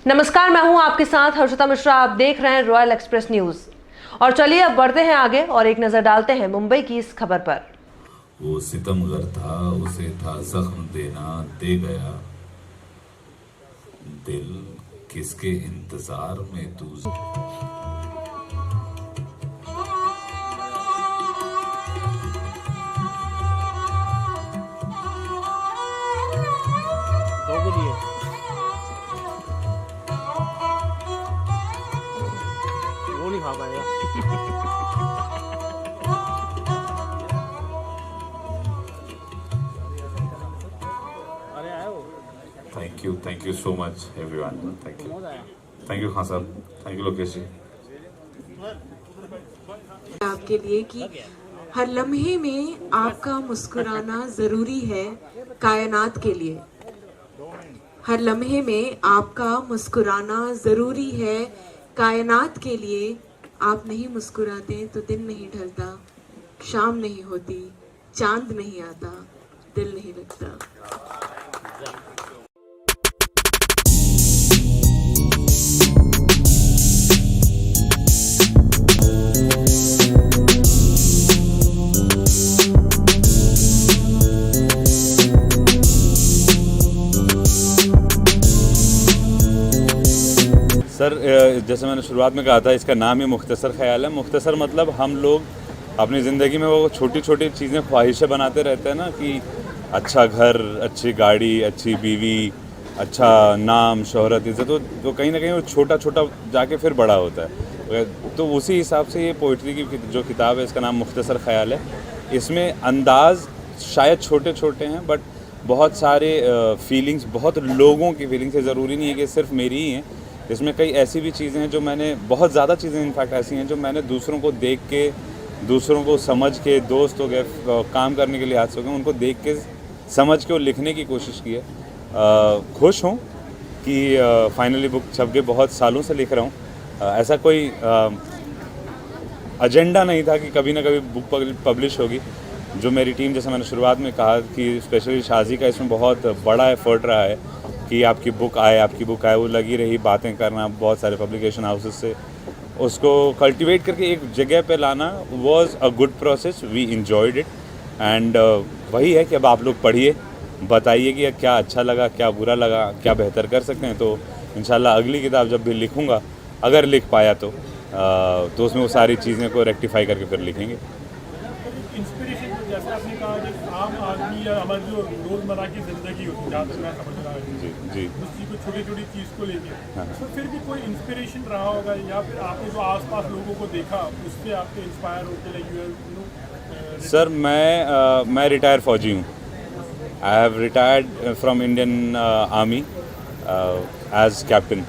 नमस्कार, मैं हूं आपके साथ हर्षिता मिश्रा। आप देख रहे हैं रॉयल एक्सप्रेस न्यूज। और चलिए अब बढ़ते हैं आगे और एक नजर डालते हैं मुंबई की इस खबर पर। वो सितमगर था, उसे था जख्म देना, दे गया दिल, किसके इंतजार में तू। दो के लिए वो नहीं खा पाएगा। अरे आया वो thank you so much everyone. मौज आया। थैंक यू खान साहब, थैंक यू लोकेश जी। आपके लिए कि हर लम्हे में आपका मुस्कुराना जरूरी है कायनात के लिए। हर लम्हे में आपका मुस्कुराना जरूरी है कायनात के लिए। आप नहीं मुस्कुराते तो दिन नहीं ढलता, शाम नहीं होती, चांद नहीं आता, दिल नहीं लगता। सर, जैसे मैंने शुरुआत में कहा था, इसका नाम ही मुख्तसर ख्याल है। मुख्तसर मतलब हम लोग अपनी ज़िंदगी में वो छोटी छोटी चीज़ें ख्वाहिशें बनाते रहते हैं ना, कि अच्छा घर, अच्छी गाड़ी, अच्छी बीवी, अच्छा नाम, शोहरत, इज़्ज़त। तो कहीं ना कहीं वो छोटा छोटा जाके फिर बड़ा होता है। तो उसी हिसाब से ये पोइट्री की जो किताब है, इसका नाम मुख्तसर ख्याल है। इसमें अंदाज़ शायद छोटे छोटे हैं, बट बहुत सारे फीलिंग्स, बहुत लोगों की फीलिंग्स है। ज़रूरी नहीं है कि सिर्फ मेरी ही हैं। इसमें कई ऐसी भी चीज़ें हैं जो मैंने, बहुत ज़्यादा चीज़ें इनफैक्ट ऐसी हैं जो मैंने दूसरों को देख के, दूसरों को समझ के, दोस्त हो गए, काम करने के लिहाज से हो गए, उनको देख के, समझ के और लिखने की कोशिश की है। खुश हूँ कि फाइनली बुक छप के, बहुत सालों से लिख रहा हूँ। ऐसा कोई एजेंडा नहीं था कि कभी ना कभी बुक पब्लिश होगी। जो मेरी टीम, जैसे मैंने शुरुआत में कहा कि स्पेशली शाजी का इसमें बहुत बड़ा एफर्ट रहा है कि आपकी बुक आए, वो लगी रही बातें करना बहुत सारे पब्लिकेशन हाउसेस से, उसको कल्टीवेट करके एक जगह पे लाना was a good process. We enjoyed it and वही है कि अब आप लोग पढ़िए, बताइए कि क्या अच्छा लगा, क्या बुरा लगा, क्या बेहतर कर सकते हैं। तो इंशाल्लाह अगली किताब जब भी लिखूँगा, अगर लिख पाया तो उसमें वो सारी चीज़ें को रेक्टिफाई करके फिर लिखेंगे। इंस्पिरेशन जैसे आपने कहा कि आम आदमी या हमारी जो रोज़मर्रा की ज़िंदगी होती है, जहाँ तक मैं समझ रहा हूँ, जी उस चीज़ को, छोटी छोटी चीज़ को लेके, हाँ। तो फिर भी कोई इंस्पिरेशन रहा होगा, या फिर आपने जो आसपास लोगों को देखा उससे आपके इंस्पायर होकर लगी। सर, मैं रिटायर फ़ौजी हूँ। I have retired from Indian army as captain.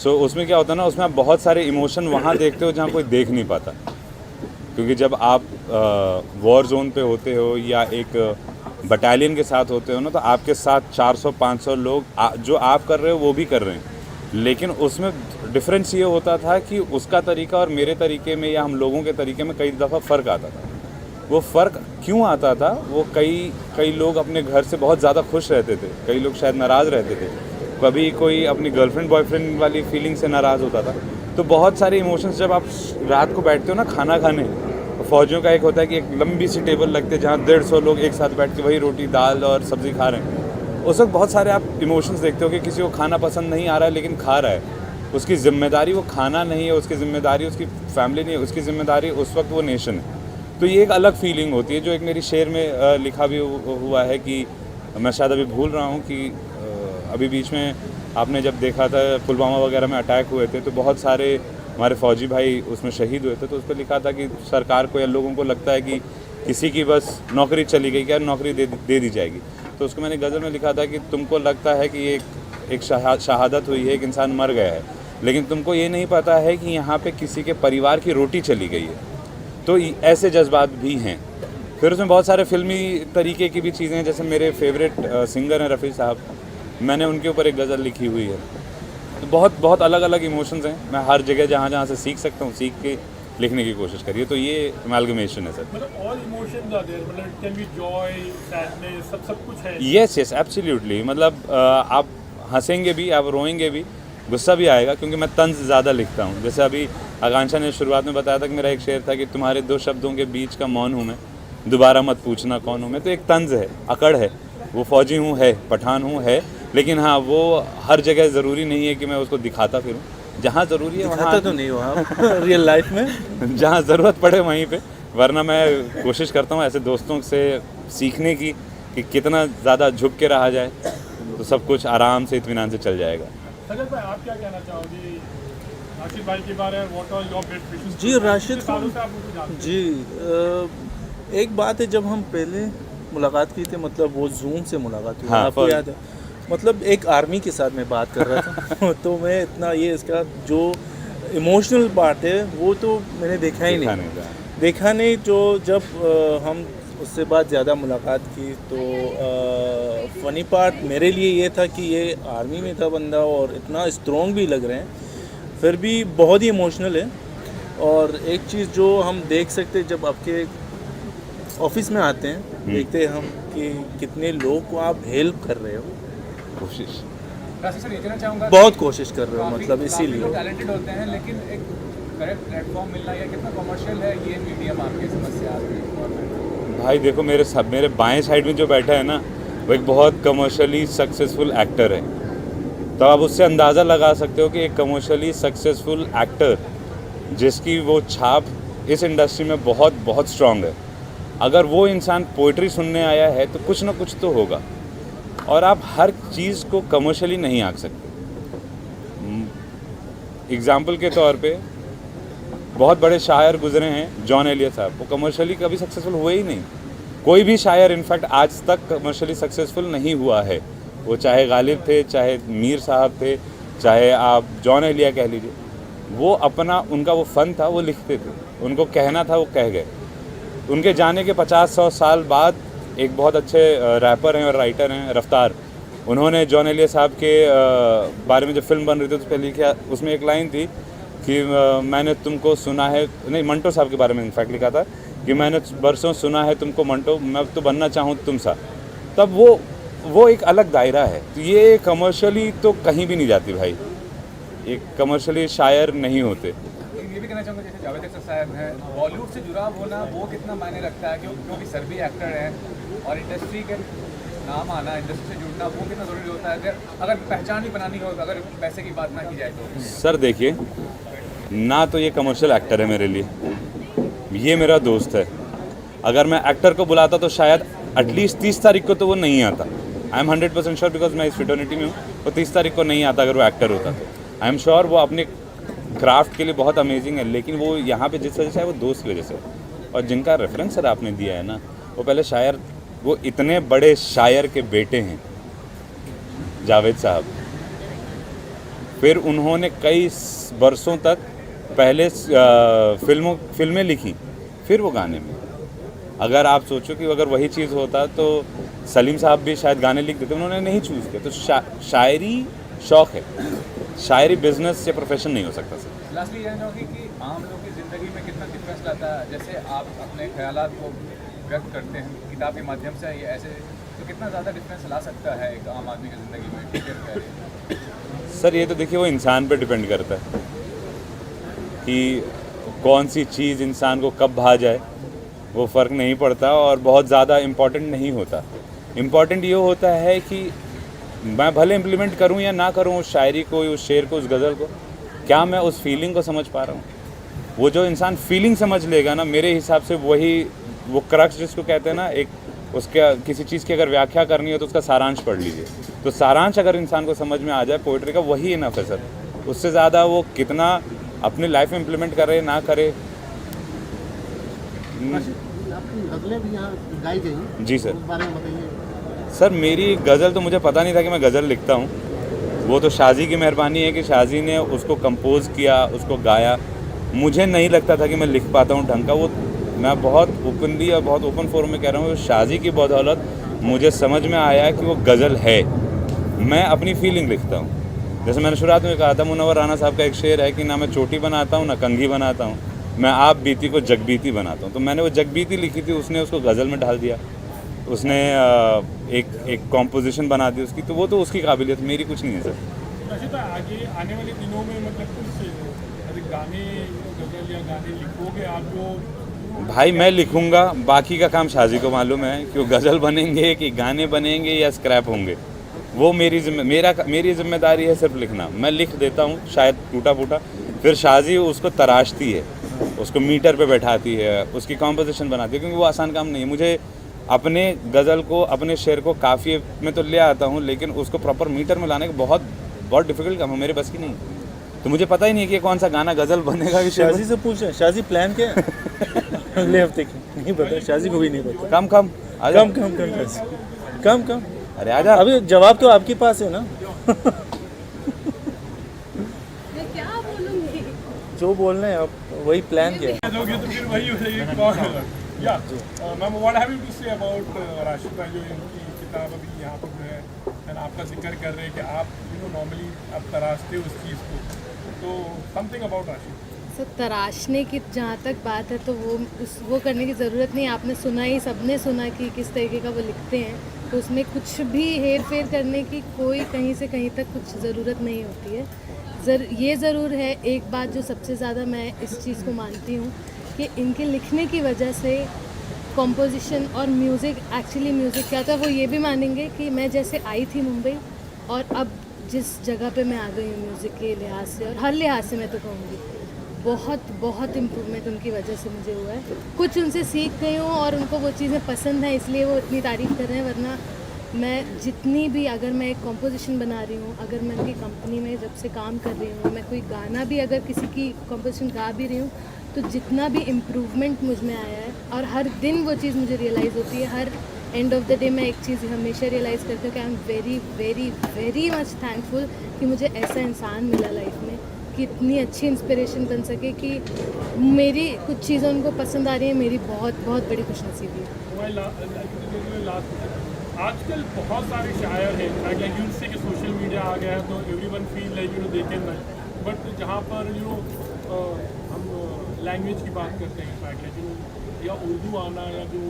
So उसमें क्या होता है ना, उसमें आप बहुत सारे इमोशन वहाँ देखते हो जहाँ कोई देख नहीं पाता। क्योंकि जब आप वॉर जोन पे होते हो या एक बटालियन के साथ होते हो ना, तो आपके साथ 400-500 लोग जो आप कर रहे हो वो भी कर रहे हैं। लेकिन उसमें डिफरेंस ये होता था कि उसका तरीका और मेरे तरीके में या हम लोगों के तरीके में कई दफ़ा फ़र्क आता था। वो फ़र्क क्यों आता था? वो कई लोग अपने घर से बहुत ज़्यादा खुश रहते थे, कई लोग शायद नाराज़ रहते थे, कभी कोई अपनी गर्लफ्रेंड बॉयफ्रेंड वाली फीलिंग से नाराज़ होता था। तो बहुत सारे इमोशंस, जब आप रात को बैठते हो ना खाना खाने, फ़ौजियों का एक होता है कि एक लंबी सी टेबल लगती है जहाँ 150 लोग एक साथ बैठ के वही रोटी, दाल और सब्ज़ी खा रहे हैं। उस वक्त बहुत सारे आप इमोशंस देखते हो कि किसी को खाना पसंद नहीं आ रहा है लेकिन खा रहा है। उसकी ज़िम्मेदारी वो खाना नहीं है, उसकी ज़िम्मेदारी उसकी फैमिली नहीं है, उसकी ज़िम्मेदारी उस वक्त वो नेशन है। तो ये एक अलग फीलिंग होती है, जो एक मेरी शेर में लिखा भी हुआ है कि मैं शायद अभी भूल रहा हूँ कि अभी बीच में आपने जब देखा था पुलवामा वगैरह में अटैक हुए थे, तो बहुत सारे हमारे फ़ौजी भाई उसमें शहीद हुए थे। तो उस पर लिखा था कि सरकार को या लोगों को लगता है कि किसी की बस नौकरी चली गई, क्या नौकरी दे दी जाएगी। तो उसको मैंने गज़ल में लिखा था कि तुमको लगता है कि एक शहादत हुई है, एक इंसान मर गया है, लेकिन तुमको ये नहीं पता है कि यहाँ पे किसी के परिवार की रोटी चली गई है। तो ऐसे जज्बात भी हैं। फिर उसमें बहुत सारे फ़िल्मी तरीके की भी चीज़ें हैं। जैसे मेरे फेवरेट सिंगर हैं रफ़ी साहब, मैंने उनके ऊपर एक गज़ल लिखी हुई है। तो बहुत अलग अलग इमोशंस हैं। मैं हर जगह जहाँ से सीख सकता हूँ, सीख के लिखने की कोशिश करिए। तो ये एमालगमेशन है सर। मतलब ऑल इमोशंस आर देयर, मतलब it can be Joy, sadness, सब कुछ है। Yes absolutely. मतलब आप हंसेंगे भी, आप रोएंगे भी, गुस्सा भी आएगा, क्योंकि मैं तंज ज़्यादा लिखता हूँ। जैसे अभी आकांक्षा ने शुरुआत में बताया था कि मेरा एक शेर था कि तुम्हारे 2 शब्दों के बीच का मौन हूँ मैं, दोबारा मत पूछना कौन हूँ मैं। तो एक तंज है, अकड़ है, वो फौजी हूँ है, पठान हूँ है, लेकिन हाँ वो हर जगह ज़रूरी नहीं है कि मैं उसको दिखाता फिरूँ। जहाँ ज़रूरी है वहाँ तो नहीं हुआ रियल लाइफ में, जहाँ ज़रूरत पड़े वहीं पे, वरना मैं कोशिश करता हूँ ऐसे दोस्तों से सीखने की कि कितना ज़्यादा झुक के रहा जाए तो सब कुछ आराम से इत्मीनान से चल जाएगा। सजल भाई, आप क्या कहना चाहोगे राशिद भाई के बारे में? What are your best wishes? जी राशिद सालों से आप उनको जानते हैं। जी एक बात है, जब हम पहले मुलाकात की थी, मतलब वो जूम से मुलाकात हुई, हाँ, आपको फर्स्ट। याद है? मतलब एक आर्मी के साथ मैं बात कर रहा था तो मैं इतना ये इसका जो इमोशनल पार्ट है वो तो मैंने देखा ही नहीं। जो जब हम उससे बाद ज़्यादा मुलाकात की तो फ़नी पार्ट मेरे लिए ये था कि ये आर्मी में था बंदा और इतना स्ट्रॉन्ग भी लग रहे हैं, फिर भी बहुत ही इमोशनल है। और एक चीज़ जो हम देख सकते जब आपके ऑफिस में आते हैं, देखते हैं हम कि कितने लोग को आप हेल्प कर रहे हो, कोशिश राशिद सर, ये कहना चाहूँगा बहुत कोशिश कर रहे हो, मतलब इसीलिए टैलेंटेड होते हैं, लेकिन एक करेक्ट प्लेटफॉर्म मिलना या कितना कमर्शियल है ये मीडियम आपकी समस्या आपकी? भाई देखो, मेरे बाएं साइड में जो बैठा है ना, वो एक बहुत कमर्शियली सक्सेसफुल एक्टर है। तो आप उससे अंदाज़ा लगा सकते हो कि एक कमर्शियली सक्सेसफुल एक्टर जिसकी वो छाप इस इंडस्ट्री में बहुत बहुत स्ट्रांग है, अगर वो इंसान पोइट्री सुनने आया है तो कुछ ना कुछ तो होगा। और आप हर चीज़ को कमर्शियली नहीं आंक सकते। एग्जाम्पल के तौर पे बहुत बड़े शायर गुजरे हैं, जॉन एलियट साहब, वो कमर्शियली कभी सक्सेसफुल हुए ही नहीं। कोई भी शायर इनफैक्ट आज तक कमर्शियली सक्सेसफुल नहीं हुआ है, वो चाहे गालिब थे, चाहे मीर साहब थे, चाहे आप जॉन एलिया कह लीजिए। वो अपना, उनका वो फ़न था, वो लिखते थे, उनको कहना था, वो कह गए। उनके जाने के 50-100 साल बाद एक बहुत अच्छे रैपर हैं और राइटर हैं, रफ्तार, उन्होंने जॉन एलिया साहब के बारे में जब फिल्म बन रही थी तो पहले लिखा, उसमें एक लाइन थी कि मैंने तुमको सुना है, नहीं मंटो साहब के बारे में इनफैक्ट लिखा था कि मैंने बरसों सुना है तुमको मंटो, मैं तो बनना चाहूँ तुम सा। तब वो एक अलग दायरा है। तो ये कमर्शियली तो कहीं भी नहीं जाती भाई, एक कमर्शियली शायर नहीं होते। ये भी कहना चाहूँगा जैसे जावेद अख्तर साहब हैं, बॉलीवुड से जुड़ा होना वो कितना मायने रखता है, क्योंकि सर भी एक्टर हैं, और इंडस्ट्री के नाम आना, इंडस्ट्री से जुड़ना वो कितना ज़रूरी होता है अगर पहचान ही बनानी हो, अगर पैसे की बात ना की जाए तो? सर देखिए, ना तो ये कमर्शियल एक्टर है मेरे लिए, ये मेरा दोस्त है। अगर मैं एक्टर को बुलाता तो शायद एटलीस्ट 30 तारीख को तो वो नहीं आता। आई एम 100% श्योर, बिकॉज मैं इस फ्रेटर्निटी में हूँ, वो 30 तारीख को नहीं आता अगर वो एक्टर होता तो। आई एम श्योर वो अपने क्राफ्ट के लिए बहुत अमेजिंग है, लेकिन वो यहाँ पे जिस वजह से है वो दोस्त की वजह से। और जिनका रेफरेंस सर आपने दिया है ना, वो पहले शायर, वो इतने बड़े शायर के बेटे हैं जावेद साहब, फिर उन्होंने कई बरसों तक पहले फिल्में लिखी, फिर वो गाने में। अगर आप सोचो कि अगर वही चीज़ होता तो सलीम साहब भी शायद गाने लिख देते, उन्होंने नहीं चूज़ किया। तो शायरी शौक़ है, शायरी बिजनेस या प्रोफेशन नहीं हो सकता सर। लास्टली ये जानूँगी कि आम लोगों की ज़िंदगी में कितना डिफरेंस लाता है, जैसे आप अपने ख्यालात को व्यक्त करते हैं किताब के माध्यम से या ऐसे, तो कितना ज़्यादा डिफरेंस ला सकता है एक आम आदमी की ज़िंदगी में? ठीक है सर, ये तो देखिए वो इंसान पे डिपेंड करता है कि कौन सी चीज़ इंसान को कब भा जाए, वो फ़र्क नहीं पड़ता और बहुत ज़्यादा इम्पॉर्टेंट नहीं होता। इम्पॉर्टेंट ये होता है कि मैं भले इम्प्लीमेंट करूं या ना करूं उस शायरी को, उस शेर को, उस गज़ल को, क्या मैं उस फीलिंग को समझ पा रहा हूं। वो जो इंसान फीलिंग समझ लेगा ना, मेरे हिसाब से वही वो क्रक्स जिसको कहते हैं ना, एक उसका किसी चीज़ की अगर व्याख्या करनी हो तो उसका सारांश पढ़ लीजिए। तो सारांश अगर इंसान को समझ में आ जाए पोइट्री का, वही इनफ है सर। उससे ज़्यादा वो कितना अपनी लाइफ में इम्प्लीमेंट करे ना करे। आपकी गज़लें भी यहाँ गाई गई, जी सर। उस बारे में बताइए। सर मेरी गज़ल तो मुझे पता नहीं था कि मैं गज़ल लिखता हूँ, वो तो शाजी की मेहरबानी है कि शाजी ने उसको कंपोज़ किया, उसको गाया। मुझे नहीं लगता था कि मैं लिख पाता हूँ ढंग का। वो मैं बहुत ओपनली और बहुत ओपन फोरम में कह रहा हूँ, शाजी की बदौलत मुझे समझ में आया कि वो गज़ल है। मैं अपनी फीलिंग लिखता हूँ। जैसे मैंने शुरुआत में कहा था, मुनव्वर राना साहब का एक शेर है कि ना मैं चोटी बनाता हूँ ना कंघी बनाता हूँ, मैं आप बीती को जगबीती बनाता हूँ। तो मैंने वो जगबीती लिखी थी, उसने उसको गज़ल में ढाल दिया, उसने एक कॉम्पोजिशन बना दी उसकी। तो वो तो उसकी काबिलियत, मेरी कुछ नहीं है सर। रशिद भाई, आगे आने वाले दिनों में मतलब कुछ ऐसे गाने, गजल या गाने लिखोगे आप जो? भाई मैं लिखूंगा, बाकी का काम शाजी को मालूम है कि वो गज़ल बनेंगे कि गाने बनेंगे या स्क्रैप होंगे। वो मेरी जिम्मेदारी है सिर्फ लिखना। मैं लिख देता हूँ शायद टूटा फूटा, फिर शाजी उसको तराशती है, उसको मीटर पे बैठाती है, उसकी कॉम्पोजिशन बनाती है, क्योंकि वो आसान काम नहीं है। मुझे अपने गज़ल को, अपने शेर को काफ़िए में तो ले आता हूँ, लेकिन उसको प्रॉपर मीटर में लाने का बहुत डिफिकल्ट काम है, मेरे बस की नहीं। तो मुझे पता ही नहीं है कि कौन सा गाना गज़ल बनेगा। शाजी से पूछें, शाजी प्लान क्या है अगले हफ्ते की? नहीं पता, शाजी को भी नहीं पता। कम कम अरे आजा। अभी जवाब तो आपके पास है ना जो बोलना है आप वही प्लान किया है। दोगे तो फिर वही हो जाएगी कौन होगा। या ma'am, what have you to say about Rashid भाई, जो इनकी किताब अभी यहाँ पर जो है एंड आपका जिक्र कर रहे हैं कि आप नॉर्मली आप तराशते हो उस चीज़ को, तो समथिंग अबाउट राशिद। सर, तराशने की जहाँ तक बात है तो वो करने की ज़रूरत नहीं। आपने सुना ही, सबने सुना कि किस तरीके का वो लिखते हैं, तो उसमें कुछ भी हेर फेर करने की कोई कहीं से कहीं तक कुछ ज़रूरत नहीं होती है। ये ज़रूर है, एक बात जो सबसे ज़्यादा मैं इस चीज़ को मानती हूँ कि इनके लिखने की वजह से कॉम्पोजिशन और म्यूज़िक, एक्चुअली म्यूज़िक क्या था, वो ये भी मानेंगे कि मैं जैसे आई थी मुंबई और अब जिस जगह पे मैं आ गई हूँ म्यूज़िक के लिहाज से और हर लिहाज से, मैं तो कहूँगी बहुत इम्प्रूवमेंट उनकी वजह से मुझे हुआ है। कुछ उनसे सीख गई हूँ और उनको वो चीज़ें पसंद हैं, इसलिए वो इतनी तारीफ़ कर रहे हैं। वरना मैं जितनी भी, अगर मैं एक कॉम्पोजिशन बना रही हूँ, अगर मैं उनकी कंपनी में जब से काम कर रही हूँ, मैं कोई गाना भी अगर किसी की कॉम्पोजिशन गा भी रही हूँ, तो जितना भी इम्प्रूवमेंट मुझ में आया है और हर दिन वो चीज़ मुझे रियलाइज़ होती है। Her end of the day मैं एक चीज़ हमेशा रियलाइज़ करती हूँ कि I am very very very much thankful कि मुझे ऐसा इंसान मिला लाइफ में कि इतनी अच्छी इंस्पिरेशन बन सके कि मेरी कुछ चीज़ें उनको पसंद आ रही हैं। मेरी बहुत बड़ी खुशनसीबी है। आजकल बहुत सारे शायर हैं, लाइक यूज से कि सोशल मीडिया आ गया है तो everyone feel like they can write, but जहाँ पर हम लैंग्वेज की बात करते हैं, लाइक या उर्दू आना या जो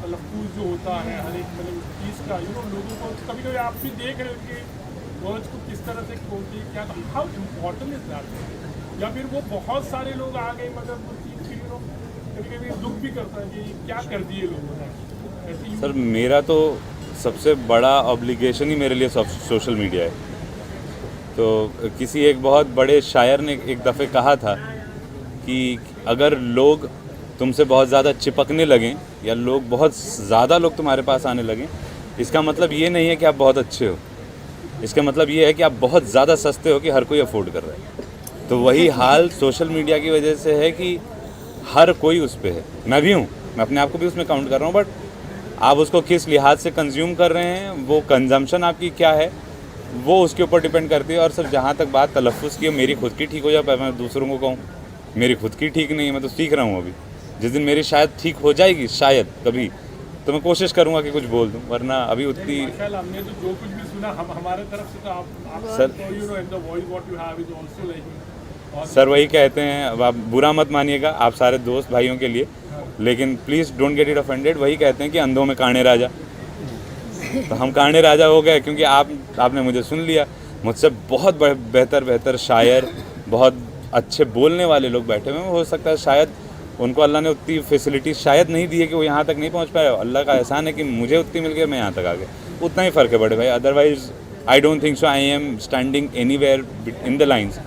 तलफ़्फ़ुज़ जो होता है हर एक मतलब चीज़ का, लोगों को कभी कभी आप भी देख रहे हो कि वर्ड्स को किस तरह से बोलते हैं, क्या हाउ इम्पोर्टेंट इज दैट, या फिर वो बहुत सारे लोग आ गए मतलब वो चीज़ फिर कभी कभी दुख भी करता है कि क्या कर दिए लोगों ने। सर, मेरा तो सबसे बड़ा ऑब्लिगेशन ही मेरे लिए सोशल मीडिया है। तो किसी एक बहुत बड़े शायर ने एक दफ़े कहा था कि अगर लोग तुमसे बहुत ज़्यादा चिपकने लगें या बहुत ज़्यादा लोग तुम्हारे पास आने लगें, इसका मतलब ये नहीं है कि आप बहुत अच्छे हो, इसका मतलब ये है कि आप बहुत ज़्यादा सस्ते हो कि हर कोई अफोर्ड कर रहा है। तो वही हाल सोशल मीडिया की वजह से है कि हर कोई उस पर है। मैं भी हूँ, मैं अपने आप को भी उसमें काउंट कर रहा हूँ, बट आप उसको किस लिहाज से कंज्यूम कर रहे हैं, वो कंजम्पशन आपकी क्या है, वो उसके ऊपर डिपेंड करती है। और सर, जहाँ तक बात तलफ़्फ़ुज़ की, मेरी खुद की ठीक हो जाए, मैं दूसरों को कहूँ मेरी खुद की ठीक नहीं है, मैं तो सीख रहा हूँ अभी। जिस दिन मेरी शायद ठीक हो जाएगी, शायद कभी, तो मैं कोशिश करूँगा कि कुछ बोल दूँ, वरना अभी उतनी। हमने तो जो कुछ भी सुना हमारे तरफ से तो आप सर वही कहते हैं, अब आप बुरा मत मानिएगा, आप सारे दोस्त भाइयों के लिए, लेकिन please don't get it offended. वही कहते हैं कि अंधों में काणे राजा, तो हम काणे राजा हो गए क्योंकि आपने मुझे सुन लिया। मुझसे बहुत बेहतर शायर, बहुत अच्छे बोलने वाले लोग बैठे हुए हैं। हो सकता है शायद उनको अल्लाह ने उतनी फैसिलिटी शायद नहीं दी है कि वो यहाँ तक नहीं पहुँच पाए। अल्लाह का एहसान है कि मुझे उतनी मिल गई, मैं यहाँ तक आ गया, उतना ही फ़र्क है बड़े भाई। Otherwise I don't think so I am standing anywhere in the lines.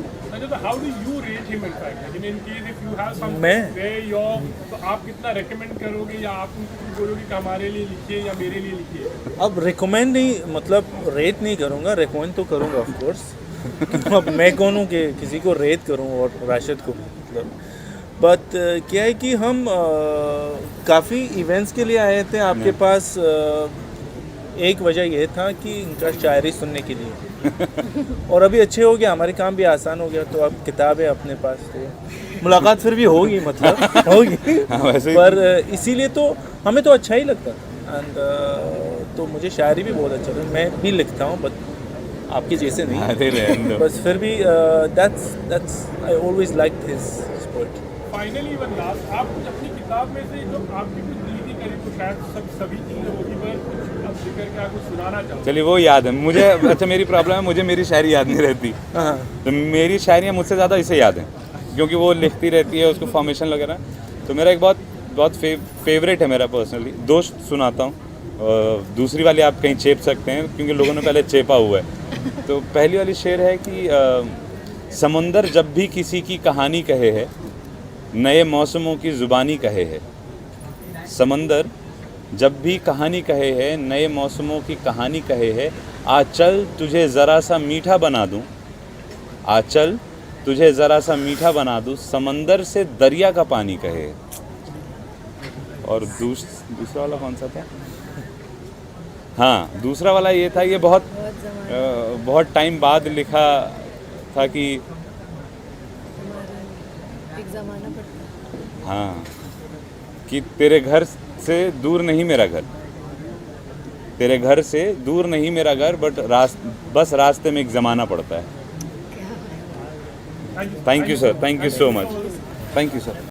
तो आप कितना रेकमेंड करोगे या आप बोलोगे कि हमारे लिए लिखिए या मेरे लिए लिखिए? अब रिकमेंड नहीं, मतलब रेट नहीं करूँगा, रिकमेंड तो करूँगा ऑफ कोर्स। अब मैं कौन हूँ कि किसी को रेट करूँ और राशिद को, मतलब बट क्या है कि हम काफ़ी इवेंट्स के लिए आए थे आपके पास। एक वजह यह था कि इनका शायरी सुनने के लिए और अभी अच्छे हो गया, हमारे काम भी आसान हो गया, तो अब किताब है अपने पास, तो मुलाकात फिर भी होगी, मतलब होगी। पर इसीलिए तो हमें तो अच्छा ही लगता था। एंड तो मुझे शायरी भी बहुत अच्छा लगता, मैं भी लिखता हूँ, बट आपके जैसे नहीं, बस फिर भी that's I always like his sport. Finally one last, आप अपनी किताब में से जो आपकी कुछ दिल की करीब, तो शायद सभी चीज़ें होगी, पर कुछ जिक्र के आप कुछ सुनाना चाहो। चलिए वो याद है मुझे। अच्छा मेरी प्रॉब्लम है, मुझे मेरी शायरी याद नहीं रहती, हाँ तो मेरी शायरियाँ मुझसे ज़्यादा इसे याद हैं क्योंकि वो लिखती रहती है, उसको फॉर्मेशन वगैरह। तो मेरा एक बहुत फेवरेट है मेरा पर्सनली, दोस्त सुनाता हूँ। दूसरी वाली आप कहीं चेप सकते हैं क्योंकि लोगों ने पहले चेपा हुआ है। तो पहली वाली शेर है कि समुंदर जब भी किसी की कहानी कहे है, नए मौसमों की ज़ुबानी कहे है। समंदर जब भी कहानी कहे है, नए मौसमों की कहानी कहे है। आ चल तुझे ज़रा सा मीठा बना दूँ, आ चल तुझे ज़रा सा मीठा बना दूँ, समंदर से दरिया का पानी कहे है। और दूसरा वाला कौन सा था? हाँ, दूसरा वाला ये था, ये बहुत टाइम बाद लिखा था कि एक ज़माना पड़ता। हाँ, कि तेरे घर से दूर नहीं मेरा घर, तेरे घर से दूर नहीं मेरा घर, बस रास्ते में एक ज़माना पड़ता है। Thank you sir, thank you so much, thank you sir.